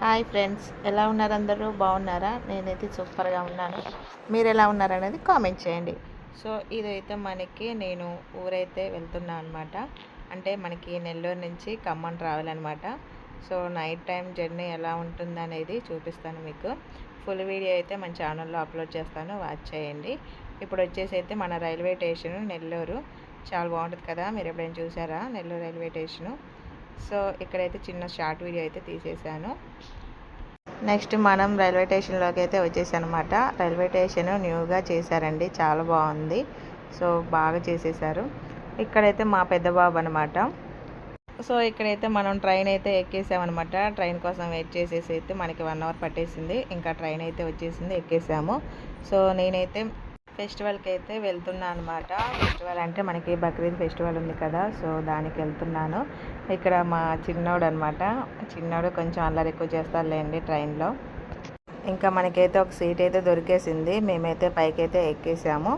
Hi friends, ఎలా ఉన్నారు? అందరూ బాగున్నారా? నేనైతే సూపర్గా ఉన్నాను. మీరు ఎలా ఉన్నారనేది కామెంట్ చేయండి. సో ఇదైతే నేను ఊరైతే వెళ్తున్నా అనమాట. అంటే మనకి నెల్లూరు నుంచి ఖమ్మం రావాలన్నమాట. సో నైట్ టైం జర్నీ ఎలా ఉంటుందనేది చూపిస్తాను మీకు. ఫుల్ వీడియో అయితే మన ఛానల్లో అప్లోడ్ చేస్తాను, వాచ్ చేయండి. ఇప్పుడు వచ్చేసి అయితే మన రైల్వే స్టేషన్ నెల్లూరు. చాలా బాగుంటుంది కదా, మీరు ఎప్పుడైనా చూసారా నెల్లూరు రైల్వే స్టేషను? సో ఇక్కడైతే చిన్న షార్ట్ వీడియో అయితే తీసేసాను. నెక్స్ట్ మనం రైల్వే స్టేషన్లోకి అయితే వచ్చేసానమాట. రైల్వే స్టేషన్ న్యూగా చేశారండి, చాలా బాగుంది. సో బాగా చేసేసారు. ఇక్కడైతే మా పెద్ద బాబు అనమాట. సో ఇక్కడైతే మనం ట్రైన్ అయితే ఎక్కేసామన్నమాట. ట్రైన్ కోసం వెయిట్ చేసేసి అయితే మనకి 1 అవర్ పట్టేసింది. ఇంకా ట్రైన్ అయితే వచ్చేసింది, ఎక్కేసాము. సో నేనైతే ఫెస్టివల్కి అయితే వెళ్తున్నా అనమాట. ఫెస్టివల్ అంటే మనకి బక్రీద్ ఫెస్టివల్ ఉంది కదా, సో దానికి వెళ్తున్నాను. ఇక్కడ మా చిన్నోడు అనమాట. చిన్నోడు కొంచెం అల్లరి ఎక్కువ చేస్తారులేండి ట్రైన్లో. ఇంకా మనకైతే ఒక సీట్ అయితే దొరికేసింది. మేమైతే పైకైతే ఎక్కేసాము.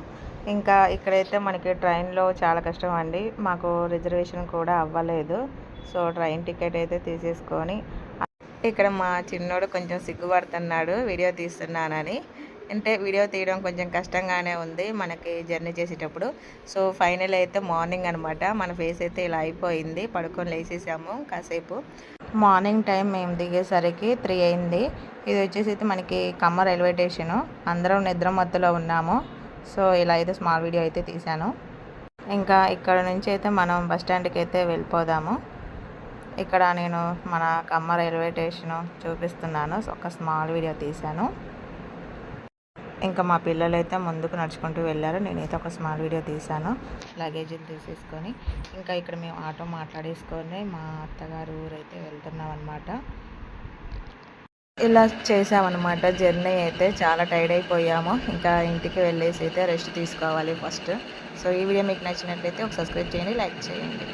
ఇంకా ఇక్కడైతే మనకి ట్రైన్లో చాలా కష్టం అండి. మాకు రిజర్వేషన్ కూడా అవ్వలేదు. సో ట్రైన్ టికెట్ అయితే తీసేసుకొని ఇక్కడ మా చిన్నోడు కొంచెం సిగ్గుపడుతున్నాడు వీడియో తీస్తున్నానని. అంటే వీడియో తీయడం కొంచెం కష్టంగానే ఉంది మనకి జర్నీ చేసేటప్పుడు. సో ఫైనల్ అయితే మార్నింగ్ అనమాట. మన ఫేస్ అయితే ఇలా అయిపోయింది. పడుకొని లేచేసాము కాసేపు. మార్నింగ్ టైం మేము దిగేసరికి 3 అయింది. ఇది వచ్చేసి అయితే మనకి ఖమ్మం రైల్వే స్టేషను. అందరం నిద్ర మత్తులో ఉన్నాము. సో ఇలా అయితే స్మాల్ వీడియో అయితే తీశాను. ఇంకా ఇక్కడ నుంచి అయితే మనం బస్ స్టాండ్కి అయితే వెళ్ళిపోదాము. ఇక్కడ నేను మన ఖమ్మం రైల్వే స్టేషను చూపిస్తున్నాను. ఒక స్మాల్ వీడియో తీశాను. ఇంకా మా పిల్లలు అయితే ముందుకు నడుచుకుంటూ వెళ్ళారు. నేనైతే ఒక స్మాల్ వీడియో తీశాను లగేజీలు తీసేసుకొని. ఇంకా ఇక్కడ మేము ఆటో మాట్లాడేసుకొని మా అత్తగారు ఊరైతే వెళ్తున్నాం అనమాట. ఇలా చేసామన్నమాట. జర్నీ అయితే చాలా టైర్డ్ అయిపోయాము. ఇంకా ఇంటికి వెళ్ళేసి అయితే రెస్ట్ తీసుకోవాలి ఫస్ట్. సో ఈ వీడియో మీకు నచ్చినట్లయితే ఒక సబ్స్క్రైబ్ చేయండి, లైక్ చేయండి.